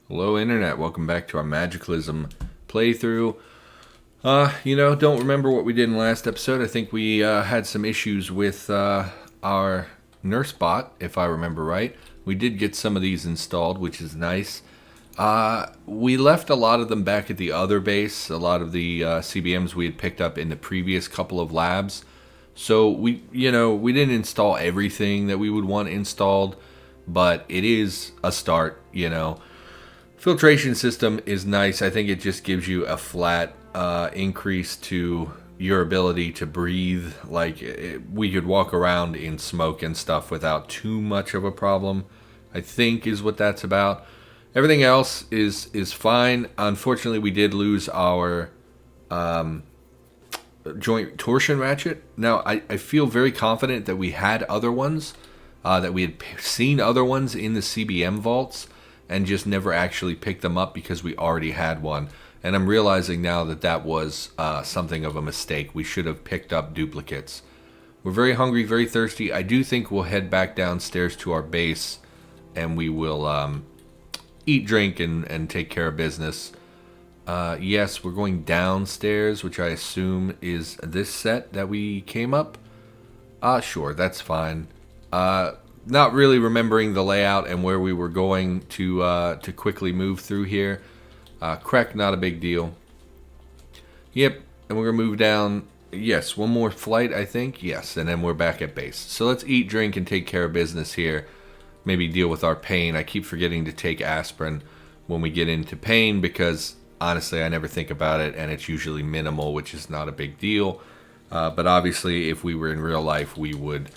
Hello Internet, welcome back to our Magiclysm playthrough. Don't remember what we did in last episode. I think we had some issues with our nurse bot, if I remember right. We did get some of these installed, which is nice. We left a lot of them back at the other base, a lot of the CBMs we had picked up in the previous couple of labs. So we didn't install everything that we would want installed, but it is a start, Filtration system is nice. I think it just gives you a flat increase to your ability to breathe. We could walk around in smoke and stuff without too much of a problem, I think is what that's about. Everything else is fine. Unfortunately, we did lose our joint torsion ratchet. Now, I feel very confident that we had other ones, that we had seen other ones in the CBM vaults, and just never actually picked them up because we already had one. And I'm realizing now that that was something of a mistake. We should have picked up duplicates. We're very hungry, very thirsty. I do think we'll head back downstairs to our base, and we will eat, drink, and take care of business. Yes, we're going downstairs, which I assume is this set that we came up. Sure, that's fine. Not really remembering the layout and where we were going to quickly move through here. Correct, not a big deal. Yep, and we're going to move down. Yes, one more flight, I think. Yes, and then we're back at base. So let's eat, drink, and take care of business here. Maybe deal with our pain. I keep forgetting to take aspirin when we get into pain because, honestly, I never think about it, and it's usually minimal, which is not a big deal. But obviously, if we were in real life, we would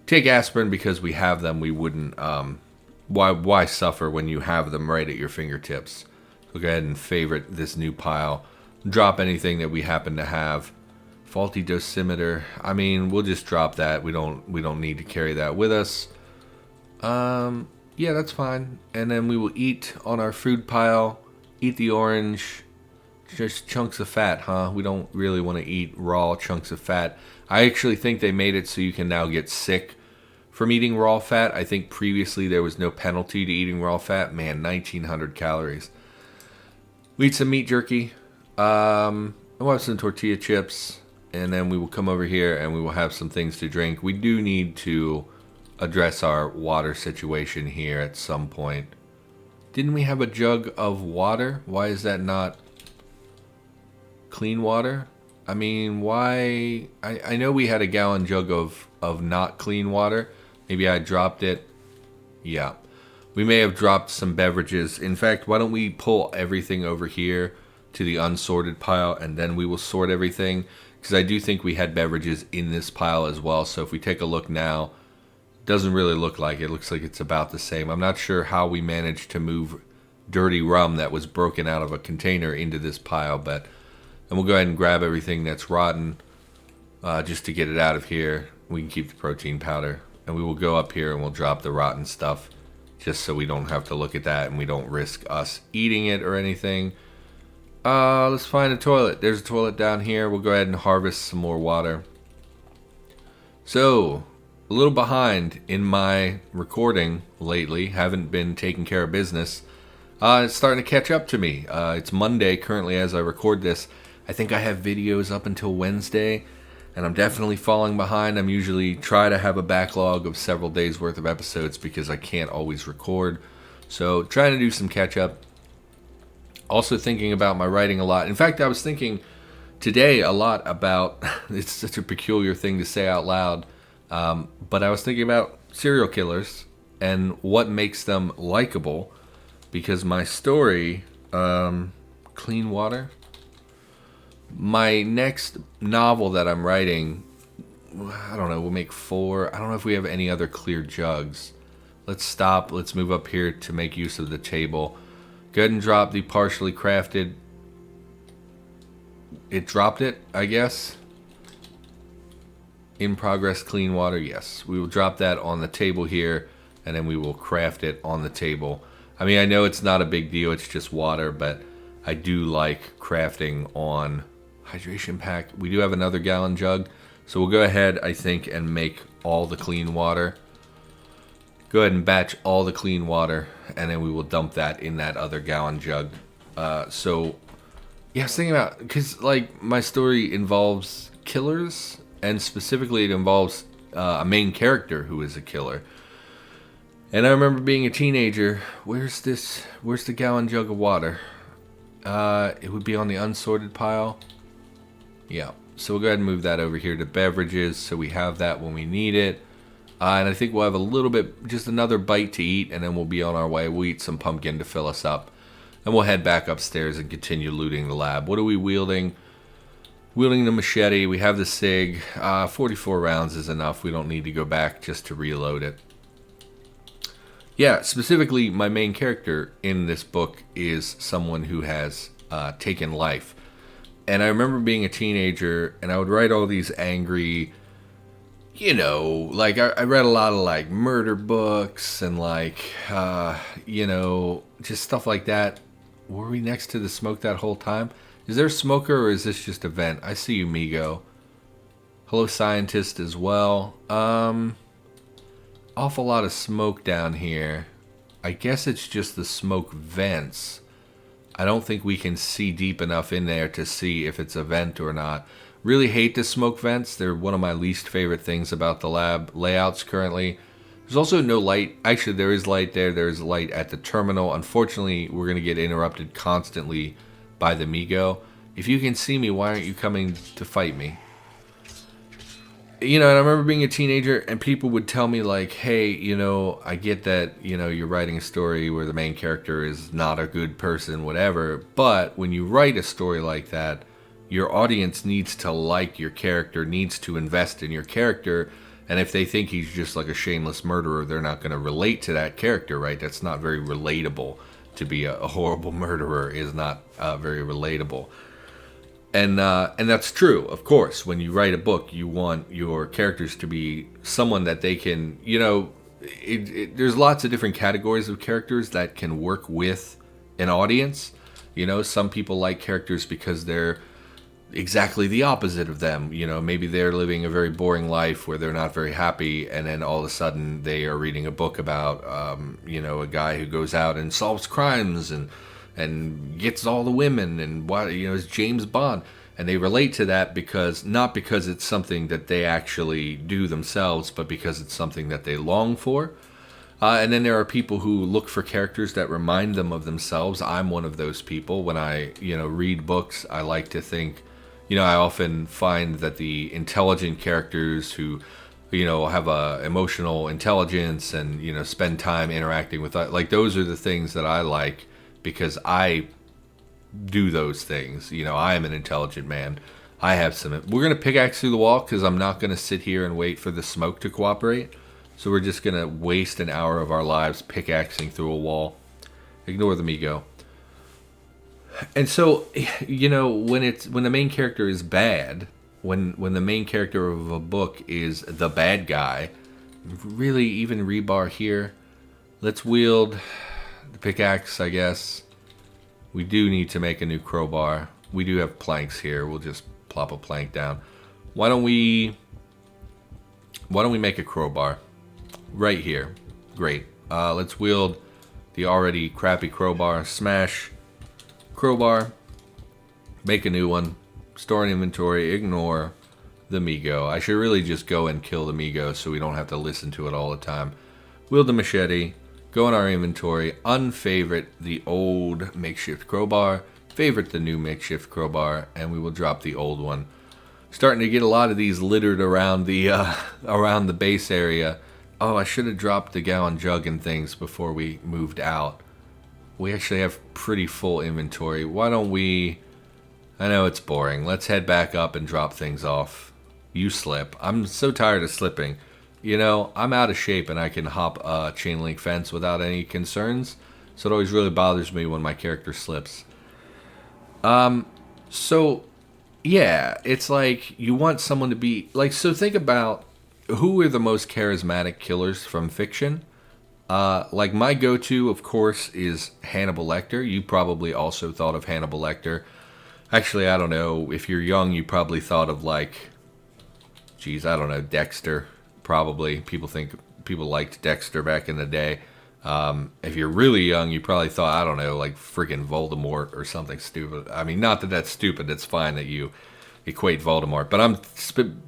take aspirin because we have them. We wouldn't. Why suffer when you have them right at your fingertips? So go ahead and favorite this new pile. Drop anything that we happen to have. Faulty dosimeter. I mean, we'll just drop that. We don't need to carry that with us. Yeah, that's fine. And then we will eat on our food pile. Eat the orange. Just chunks of fat, huh? We don't really want to eat raw chunks of fat. I actually think they made it so you can now get sick from eating raw fat. I think previously there was no penalty to eating raw fat. Man, 1,900 calories. We eat some meat jerky. We'll have some tortilla chips. And then we will come over here and we will have some things to drink. We do need to address our water situation here at some point. Didn't we have a jug of water? Why is that not clean water? I mean, why? I know we had a gallon jug of not clean water. Maybe I dropped it. Yeah. We may have dropped some beverages. In fact, why don't we pull everything over here to the unsorted pile and then we will sort everything? Because I do think we had beverages in this pile as well. So if we take a look now, it doesn't really look like it. It looks like it's about the same. I'm not sure how we managed to move dirty rum that was broken out of a container into this pile, but and we'll go ahead and grab everything that's rotten just to get it out of here. We can keep the protein powder. And we will go up here and we'll drop the rotten stuff just so we don't have to look at that and we don't risk us eating it or anything. Let's find a toilet. There's a toilet down here. We'll go ahead and harvest some more water. So, a little behind in my recording lately. Haven't been taking care of business. It's starting to catch up to me. It's Monday currently as I record this. I think I have videos up until Wednesday, and I'm definitely falling behind. I'm usually try to have a backlog of several days worth of episodes because I can't always record. So trying to do some catch up. Also thinking about my writing a lot. In fact, I was thinking today a lot about, it's such a peculiar thing to say out loud, but I was thinking about serial killers and what makes them likable, because my story, Clean Water, my next novel that I'm writing, I don't know, we'll make 4. I don't know if we have any other clear jugs. Let's stop. Let's move up here to make use of the table. Go ahead and drop the partially crafted. It dropped it, I guess. In progress clean water, yes. We will drop that on the table here, and then we will craft it on the table. I mean, I know it's not a big deal. It's just water, but I do like crafting on hydration pack. We do have another gallon jug, so we'll go ahead, I think, and make all the clean water. go ahead and batch all the clean water, and then we will dump that in that other gallon jug. So, yeah, I was thinking about, because, like, my story involves killers, and specifically it involves a main character who is a killer. And I remember being a teenager. Where's the gallon jug of water? It would be on the unsorted pile. Yeah. So we'll go ahead and move that over here to beverages, so we have that when we need it. And I think we'll have a little bit, just another bite to eat, and then we'll be on our way. We'll eat some pumpkin to fill us up. And we'll head back upstairs and continue looting the lab. What are we wielding? Wielding the machete. We have the SIG. 44 rounds is enough. We don't need to go back just to reload it. Yeah, specifically, my main character in this book is someone who has taken life. And I remember being a teenager, and I would write all these angry, you know, like, I read a lot of, like, murder books and, like, you know, just stuff like that. Were we next to the smoke that whole time? Is there a smoker, or is this just a vent? I see you, Migo. Hello, scientist, as well. Awful lot of smoke down here. I guess it's just the smoke vents. I don't think we can see deep enough in there to see if it's a vent or not. Really hate the smoke vents. They're one of my least favorite things about the lab layouts currently. There's also no light. Actually, there is light there. There's light at the terminal. Unfortunately, we're going to get interrupted constantly by the Migo. If you can see me, why aren't you coming to fight me? You know, and I remember being a teenager, and people would tell me, like, hey, you know, I get that, you know, you're writing a story where the main character is not a good person, whatever, but when you write a story like that, your audience needs to like your character, needs to invest in your character, and if they think he's just like a shameless murderer, they're not going to relate to that character, right? That's not very relatable. To be a horrible murderer is not very relatable. And that's true, of course. When you write a book, you want your characters to be someone that they can, you know, there's lots of different categories of characters that can work with an audience. You know, some people like characters because they're exactly the opposite of them. You know, maybe they're living a very boring life where they're not very happy, and then all of a sudden they are reading a book about, you know, a guy who goes out and solves crimes and gets all the women, and why, you know, is James Bond, and they relate to that because not because it's something that they actually do themselves, but because it's something that they long for. And then there are people who look for characters that remind them of themselves. I'm one of those people. When I, you know, read books, I like to think, you know, I often find that the intelligent characters who, you know, have a emotional intelligence and, you know, spend time interacting with, like, those are the things that I like. Because I do those things. You know, I am an intelligent man. I have some... We're going to pickaxe through the wall because I'm not going to sit here and wait for the smoke to cooperate. So we're just going to waste an hour of our lives pickaxing through a wall. Ignore the Migo. And so, you know, when the main character is bad, when the main character of a book is the bad guy, really even rebar here, let's wield... the pickaxe, I guess. We do need to make a new crowbar. We do have planks here. We'll just plop a plank down. Why don't we make a crowbar right here? Great. Let's wield the already crappy crowbar. Smash crowbar. Make a new one. Store in inventory. Ignore the Migo. I should really just go and kill the Migo so we don't have to listen to it all the time. Wield the machete. Go in our inventory, unfavorite the old makeshift crowbar, favorite the new makeshift crowbar, and we will drop the old one. Starting to get a lot of these littered around the base area. Oh, I should have dropped the gallon jug and things before we moved out. We actually have pretty full inventory. Why don't we... I know it's boring. Let's head back up and drop things off. You slip. I'm so tired of slipping. You know, I'm out of shape and I can hop a chain link fence without any concerns. So it always really bothers me when my character slips. So, yeah, it's like you want someone to be... Like, so think about who are the most charismatic killers from fiction. Like, my go-to, of course, is Hannibal Lecter. You probably also thought of Hannibal Lecter. Actually, I don't know. If you're young, you probably thought of, like... Geez, I don't know, Dexter. Probably. People think people liked Dexter back in the day. If you're really young, you probably thought, I don't know, like freaking Voldemort or something stupid. I mean, not that that's stupid. It's fine that you equate Voldemort. But I'm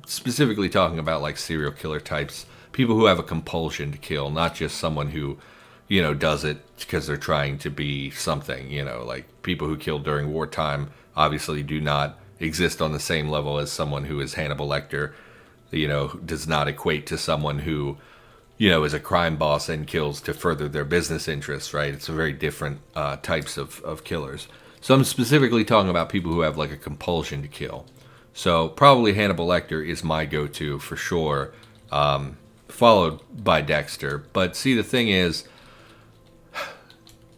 specifically talking about like serial killer types. People who have a compulsion to kill, not just someone who, does it because they're trying to be something. Like people who killed during wartime obviously do not exist on the same level as someone who is Hannibal Lecter. Does not equate to someone who, is a crime boss and kills to further their business interests, right? It's a very different types of killers. So I'm specifically talking about people who have like a compulsion to kill. So probably Hannibal Lecter is my go-to for sure, followed by Dexter. But see, the thing is,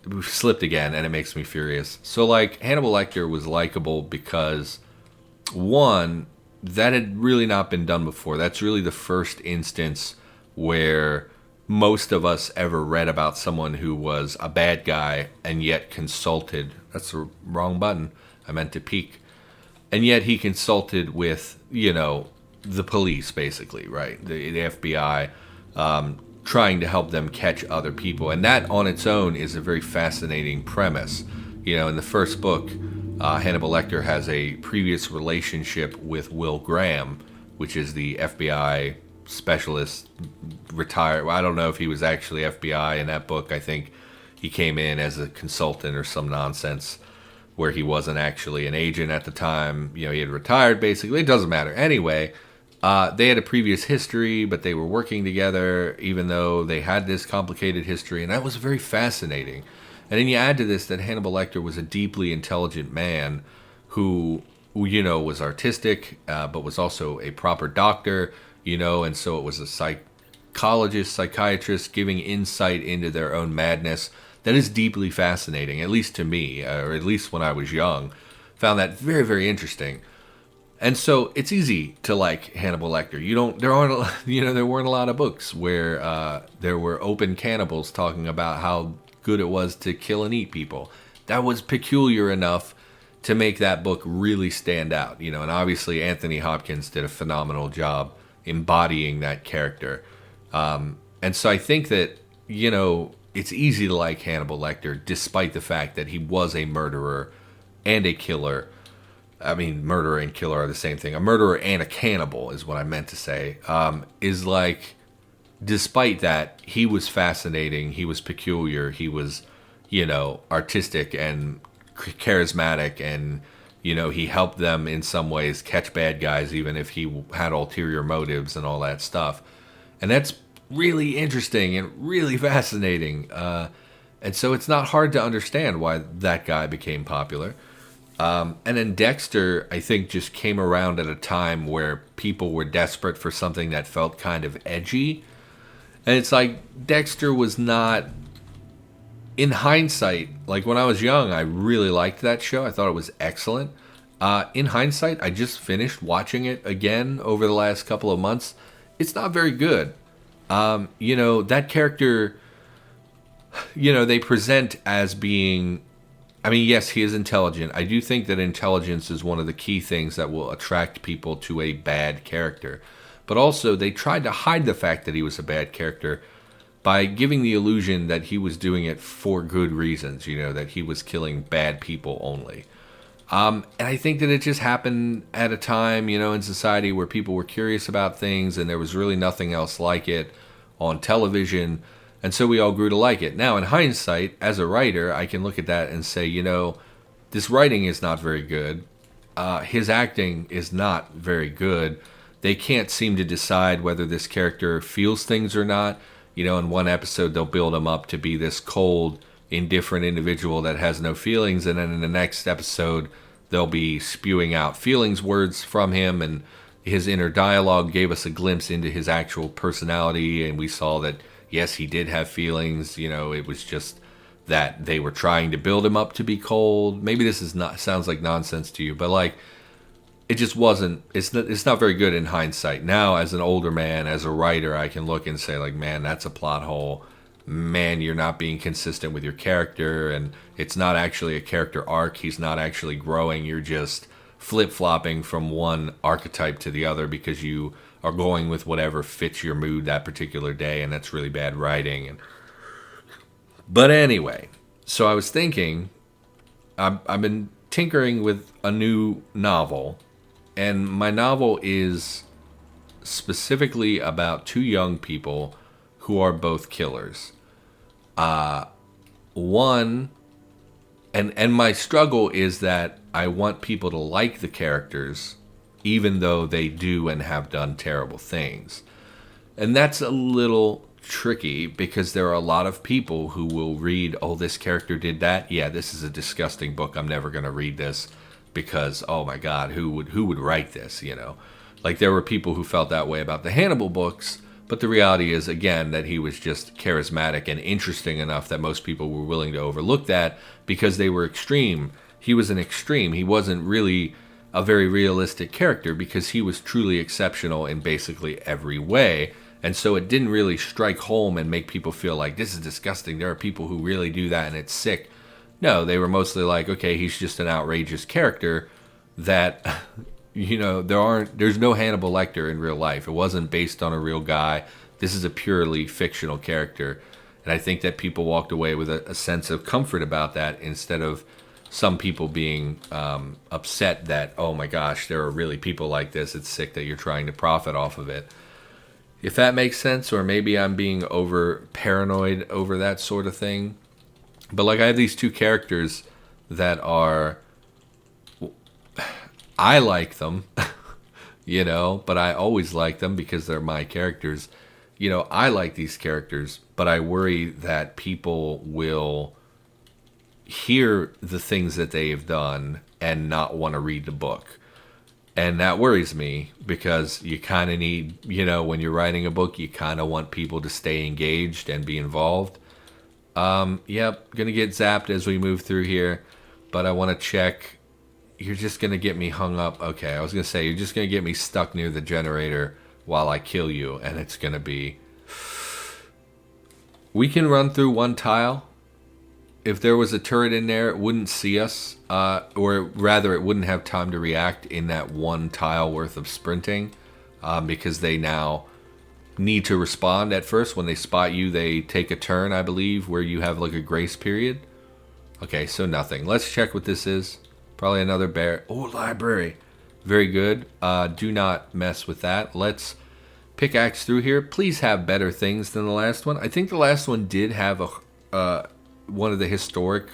we've slipped again, and it makes me furious. So like Hannibal Lecter was likable because, one, that had really not been done before. That's really the first instance where most of us ever read about someone who was a bad guy and yet consulted. That's the wrong button. I meant to peek. And yet he consulted with, the police, basically, right? The FBI, trying to help them catch other people. And that on its own is a very fascinating premise. In the first book, Hannibal Lecter has a previous relationship with Will Graham, which is the FBI specialist, retired. Well, I don't know if he was actually FBI in that book. I think he came in as a consultant or some nonsense where he wasn't actually an agent at the time. He had retired, basically. It doesn't matter. Anyway, they had a previous history, but they were working together, even though they had this complicated history, and that was very fascinating. And then you add to this that Hannibal Lecter was a deeply intelligent man who, was artistic, but was also a proper doctor, and so it was a psychologist, psychiatrist giving insight into their own madness. That is deeply fascinating, at least to me, or at least when I was young. Found that very, very interesting. And so it's easy to like Hannibal Lecter. There weren't a lot of books where there were open cannibals talking about how good it was to kill and eat people. That was peculiar enough to make that book really stand out. And obviously Anthony Hopkins did a phenomenal job embodying that character. And so I think that, it's easy to like Hannibal Lecter despite the fact that he was a murderer and a killer. I mean, murderer and killer are the same thing. A murderer and a cannibal is what I meant to say. Is like, despite that, he was fascinating. He was peculiar. He was, artistic and charismatic. And, he helped them in some ways catch bad guys, even if he had ulterior motives and all that stuff. And that's really interesting and really fascinating. And so it's not hard to understand why that guy became popular. And then Dexter, I think, just came around at a time where people were desperate for something that felt kind of edgy. And it's like Dexter was not, in hindsight, like when I was young, I really liked that show. I thought it was excellent. In hindsight, I just finished watching it again over the last couple of months. It's not very good. That character, they present as being, I mean, yes, he is intelligent. I do think that intelligence is one of the key things that will attract people to a bad character. But also, they tried to hide the fact that he was a bad character by giving the illusion that he was doing it for good reasons, that he was killing bad people only. And I think that it just happened at a time, in society where people were curious about things and there was really nothing else like it on television. And so we all grew to like it. Now, in hindsight, as a writer, I can look at that and say, this writing is not very good. His acting is not very good. They can't seem to decide whether this character feels things or not. In one episode, they'll build him up to be this cold, indifferent individual that has no feelings. And then in the next episode, they'll be spewing out feelings words from him. And his inner dialogue gave us a glimpse into his actual personality. And we saw that, yes, he did have feelings. It was just that they were trying to build him up to be cold. Maybe this is not sounds like nonsense to you, but like, it just wasn't. It's not very good in hindsight. Now, as an older man, as a writer, I can look and say, like, man, that's a plot hole. Man, you're not being consistent with your character, and it's not actually a character arc. He's not actually growing. You're just flip-flopping from one archetype to the other because you are going with whatever fits your mood that particular day, and that's really bad writing. But anyway, so I was thinking, I've been tinkering with a new novel, and my novel is specifically about two young people who are both killers. One, and my struggle is that I want people to like the characters, even though they do and have done terrible things. And that's a little tricky because there are a lot of people who will read, oh, this character did that. Yeah, this is a disgusting book. I'm never going to read this because, oh my God, who would write this, you know? Like there were people who felt that way about the Hannibal books, but the reality is, again, that he was just charismatic and interesting enough that most people were willing to overlook that because they were extreme. He was an extreme. He wasn't really a very realistic character because he was truly exceptional in basically every way. And so it didn't really strike home and make people feel like this is disgusting. There are people who really do that and it's sick. No, they were mostly like, okay, he's just an outrageous character that, you know, there's no Hannibal Lecter in real life. It wasn't based on a real guy. This is a purely fictional character. And I think that people walked away with a sense of comfort about that instead of some people being upset that, oh my gosh, there are really people like this. It's sick that you're trying to profit off of it. If that makes sense, or maybe I'm being over paranoid over that sort of thing. But like I have these two characters that are, I like them, you know, but I always like them because they're my characters. You know, I like these characters, but I worry that people will hear the things that they have done and not want to read the book. And that worries me because you kind of need, you know, when you're writing a book, you kind of want people to stay engaged and be involved. Yep, gonna get zapped as we move through here, but I want to check. You're just gonna get me hung up. Okay, I was gonna say, you're just gonna get me stuck near the generator while I kill you, and it's gonna be... We can run through one tile. If there was a turret in there, it wouldn't see us, or rather it wouldn't have time to react in that one tile worth of sprinting, because they now need to respond at first. When they spot you, they take a turn, I believe, where you have like a grace period. Okay, so nothing. Let's check what this is. Probably another bear. Oh, library. Very good. Do not mess with that. Let's pickaxe through here. Please have better things than the last one. I think the last one did have one of the historic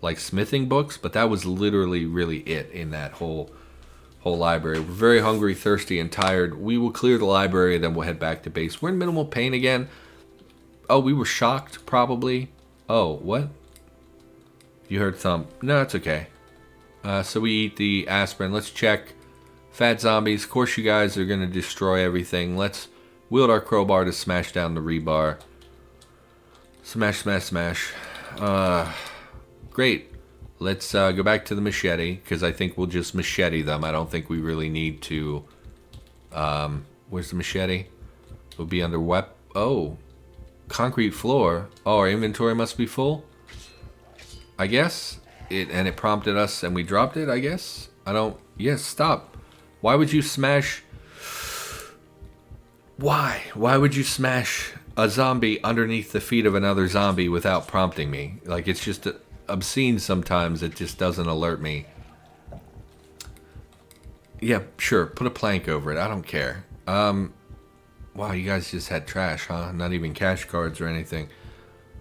like smithing books, but that was literally really it in that whole library. We're very hungry, thirsty, and tired. We will clear the library, then we'll head back to base. We're in minimal pain again. Oh, we were shocked, probably. Oh, what? You heard thump. No, it's okay. So we eat the aspirin. Let's check. Fat zombies. Of course you guys are going to destroy everything. Let's wield our crowbar to smash down the rebar. Smash, smash, smash. Great. Let's go back to the machete, because I think we'll just machete them. I don't think we really need to... where's the machete? It'll be under Oh. Concrete floor. Oh, our inventory must be full? I guess. And it prompted us and we dropped it, I guess? I don't... Yes, stop. Why would you smash... Why? Why would you smash a zombie underneath the feet of another zombie without prompting me? Like, it's just obscene sometimes. It just doesn't alert me. Yeah, sure. Put a plank over it. I don't care. Wow, you guys just had trash, huh? Not even cash cards or anything.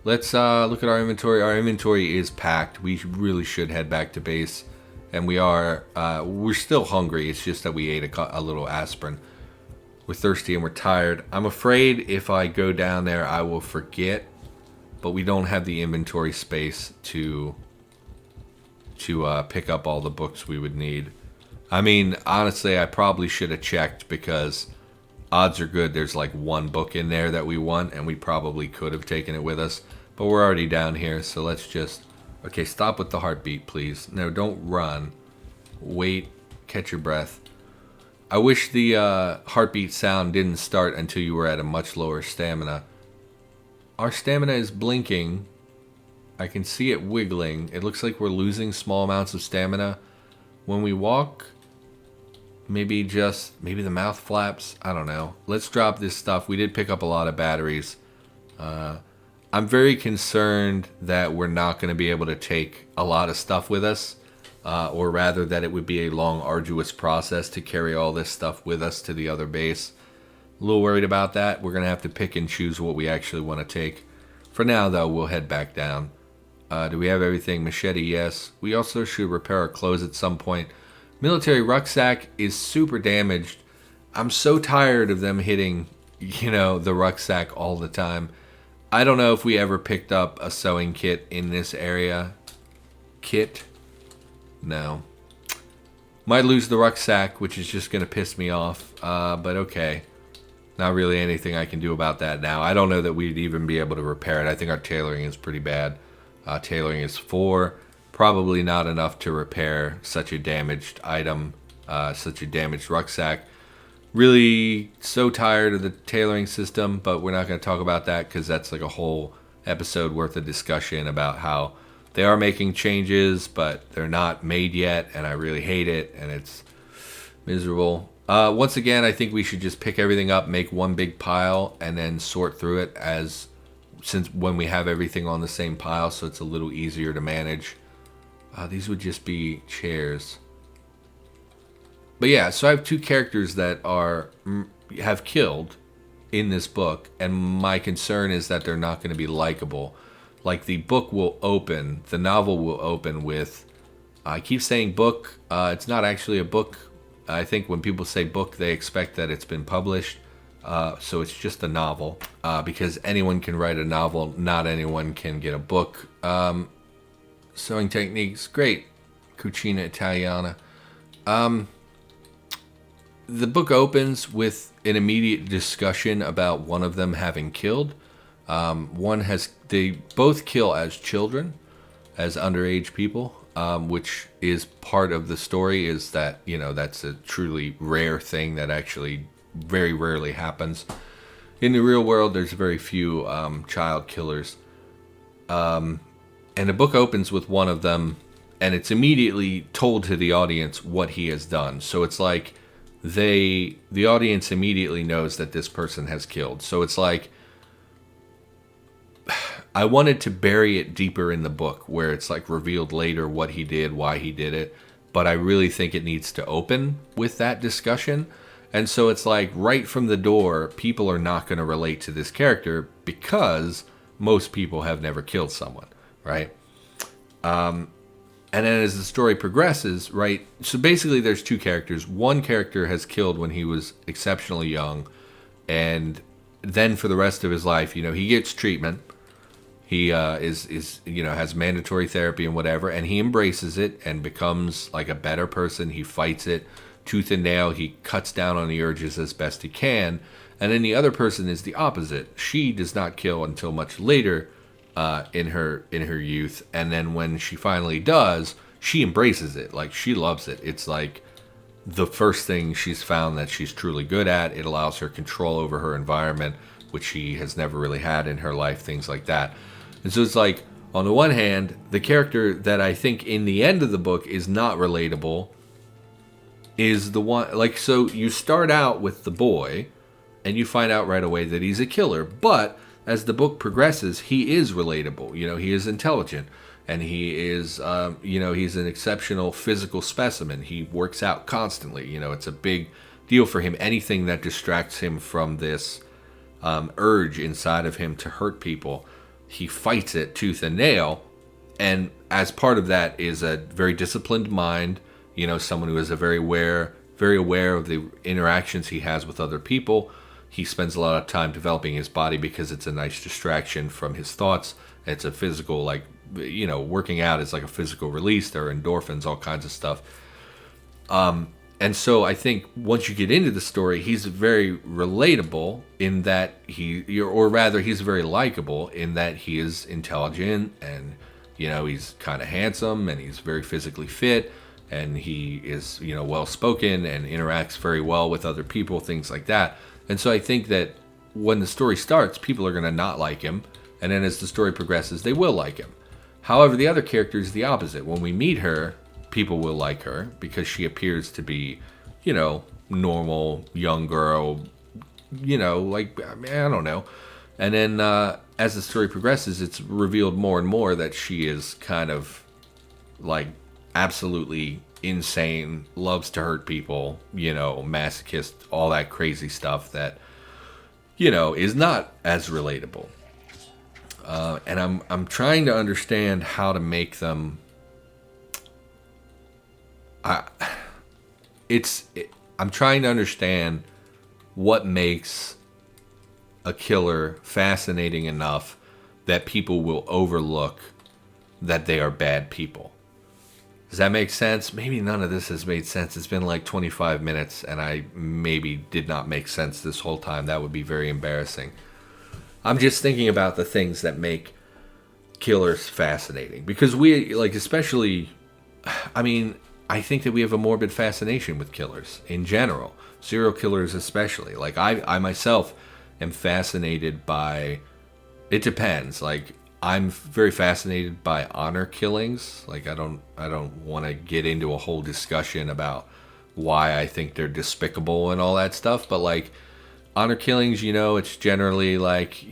Let's look at our inventory. Our inventory is packed. We really should head back to base. And we are... we're still hungry. It's just that we ate a little aspirin. We're thirsty and we're tired. I'm afraid if I go down there, I will forget. But we don't have the inventory space to pick up all the books we would need. I mean, honestly, I probably should have checked, because odds are good there's like one book in there that we want, and we probably could have taken it with us. But we're already down here, so let's just... Okay, stop with the heartbeat, please. No, don't run. Wait. Catch your breath. I wish the heartbeat sound didn't start until you were at a much lower stamina. Our stamina is blinking. I can see it wiggling. It looks like we're losing small amounts of stamina when we walk, maybe the mouth flaps. I don't know. Let's drop this stuff. We did pick up a lot of batteries. I'm very concerned that we're not going to be able to take a lot of stuff with us, or rather that it would be a long, arduous process to carry all this stuff with us to the other base. A little worried about that. We're going to have to pick and choose what we actually want to take. For now, though, we'll head back down. Do we have everything? Machete, yes. We also should repair our clothes at some point. Military rucksack is super damaged. I'm so tired of them hitting, the rucksack all the time. I don't know if we ever picked up a sewing kit in this area. Kit? No. Might lose the rucksack, which is just going to piss me off. But okay. Not really anything I can do about that now. I don't know that we'd even be able to repair it. I think our tailoring is pretty bad. Tailoring is 4. Probably not enough to repair such a damaged item, such a damaged rucksack. Really so tired of the tailoring system, but we're not going to talk about that because that's like a whole episode worth of discussion about how they are making changes, but they're not made yet, and I really hate it, and it's miserable. Once again, I think we should just pick everything up, make one big pile, and then sort through it since when we have everything on the same pile, so it's a little easier to manage. These would just be chairs. But yeah, so I have 2 characters that have killed in this book, and my concern is that they're not going to be likable. Like, the book will open, the novel will open with, I keep saying book, it's not actually a book. I think when people say book, they expect that it's been published. So it's just a novel, because anyone can write a novel, not anyone can get a book. Sewing techniques, great. Cucina Italiana. The book opens with an immediate discussion about one of them having killed. They both kill as children, as underage people, which is part of the story, is that, that's a truly rare thing that actually very rarely happens. In the real world, there's very few child killers. And the book opens with one of them, and it's immediately told to the audience what he has done. So it's like the audience immediately knows that this person has killed. So it's like, I wanted to bury it deeper in the book where it's like revealed later what he did, why he did it. But I really think it needs to open with that discussion. And so it's like right from the door, people are not going to relate to this character because most people have never killed someone, right? And then as the story progresses, right? So basically there's 2 characters. One character has killed when he was exceptionally young. And then for the rest of his life, he gets treatment. He has mandatory therapy and whatever. And he embraces it and becomes like a better person. He fights it tooth and nail. He cuts down on the urges as best he can. And then the other person is the opposite. She does not kill until much later in her youth, and then when she finally does, she embraces it. Like, she loves it. It's like the first thing she's found that she's truly good at. It allows her control over her environment, which she has never really had in her life, things like that. And so it's like, on the one hand, the character that I think in the end of the book is not relatable is the one, like, so you start out with the boy and you find out right away that he's a killer, but as the book progresses, he is relatable. He is intelligent, and he is, he's an exceptional physical specimen. He works out constantly. It's a big deal for him. Anything that distracts him from this urge inside of him to hurt people, he fights it tooth and nail. And as part of that is a very disciplined mind. Someone who is very aware of the interactions he has with other people. He spends a lot of time developing his body because it's a nice distraction from his thoughts. It's a physical, working out is like a physical release. There are endorphins, all kinds of stuff. And so I think once you get into the story, he's very relatable in that he's very likable in that he is intelligent and, he's kind of handsome and he's very physically fit and he is, well-spoken and interacts very well with other people, things like that. And so I think that when the story starts, people are going to not like him. And then as the story progresses, they will like him. However, the other character is the opposite. When we meet her, people will like her because she appears to be, normal young girl, like, I mean, I don't know. And then as the story progresses, it's revealed more and more that she is kind of like absolutely insane, loves to hurt people, masochist, all that crazy stuff that, is not as relatable. And I'm trying to understand how to make them. I'm trying to understand what makes a killer fascinating enough that people will overlook that they are bad people. Does that make sense? Maybe none of this has made sense. It's been like 25 minutes and I maybe did not make sense this whole time. That would be very embarrassing. I'm just thinking about the things that make killers fascinating. Because we, like, especially, I mean, I think that we have a morbid fascination with killers in general. Serial killers especially. Like, I myself am fascinated by, it depends. Like, I'm very fascinated by honor killings. Like, I don't want to get into a whole discussion about why I think they're despicable and all that stuff. But, like, honor killings, it's generally like,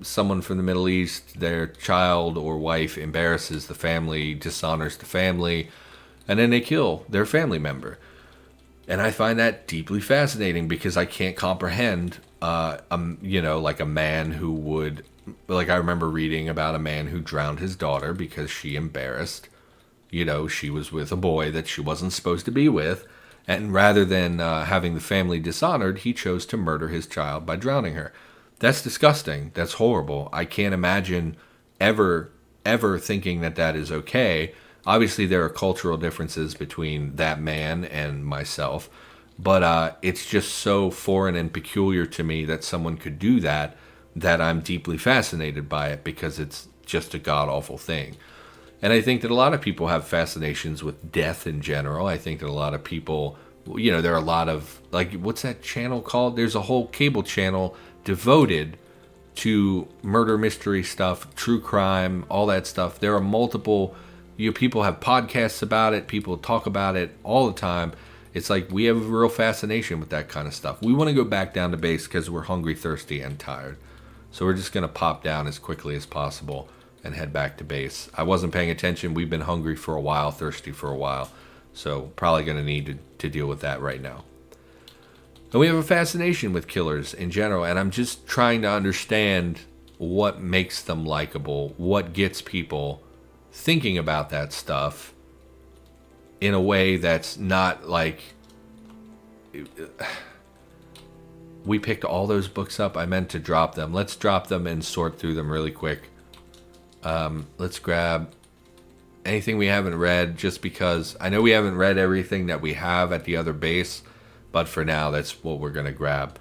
someone from the Middle East, their child or wife embarrasses the family, dishonors the family, and then they kill their family member. And I find that deeply fascinating because I can't comprehend, like a man who would, like, I remember reading about a man who drowned his daughter because she embarrassed, she was with a boy that she wasn't supposed to be with. And rather than having the family dishonored, he chose to murder his child by drowning her. That's disgusting. That's horrible. I can't imagine ever thinking that is okay. Obviously, there are cultural differences between that man and myself. But it's just so foreign and peculiar to me that someone could do that I'm deeply fascinated by it because it's just a god-awful thing. And I think that a lot of people have fascinations with death in general. I think that a lot of people, there are a lot of, like, what's that channel called? There's a whole cable channel devoted to murder mystery stuff, true crime, all that stuff. There are multiple, people have podcasts about it. People talk about it all the time. It's like we have a real fascination with that kind of stuff. We want to go back down to base because we're hungry, thirsty, and tired. So we're just going to pop down as quickly as possible and head back to base. I wasn't paying attention. We've been hungry for a while, thirsty for a while. So probably going to need to deal with that right now. And we have a fascination with killers in general. And I'm just trying to understand what makes them likable. What gets people thinking about that stuff in a way that's not like... We picked all those books up. I meant to drop them. Let's drop them and sort through them really quick. Let's grab anything we haven't read, just because I know we haven't read everything that we have at the other base, but for now, that's what we're going to grab.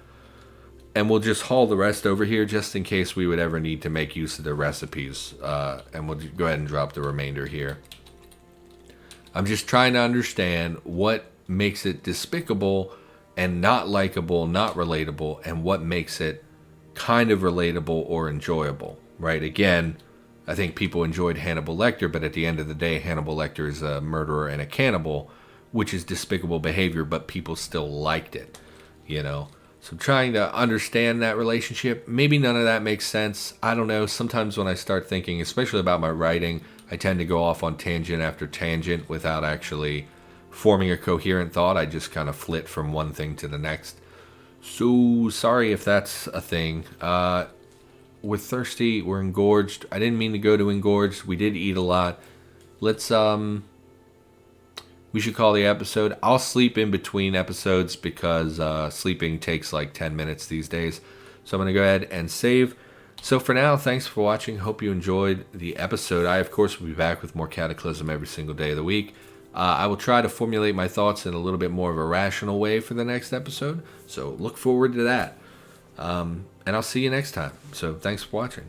And we'll just haul the rest over here just in case we would ever need to make use of the recipes. And we'll go ahead and drop the remainder here. I'm just trying to understand what makes it despicable and not likable, not relatable, and what makes it kind of relatable or enjoyable, right? Again, I think people enjoyed Hannibal Lecter, but at the end of the day, Hannibal Lecter is a murderer and a cannibal, which is despicable behavior, but people still liked it, So trying to understand that relationship, maybe none of that makes sense. I don't know. Sometimes when I start thinking, especially about my writing, I tend to go off on tangent after tangent without actually forming a coherent thought. I just kind of flit from one thing to the next. So sorry if that's a thing. We're thirsty. We're engorged. I didn't mean to go to engorged. We did eat a lot. Let's we should call the episode. I'll sleep in between episodes because sleeping takes like 10 minutes these days. So I'm going to go ahead and save. So for now, thanks for watching. Hope you enjoyed the episode. I, of course, will be back with more Cataclysm every single day of the week. I will try to formulate my thoughts in a little bit more of a rational way for the next episode. So look forward to that. And I'll see you next time. So thanks for watching.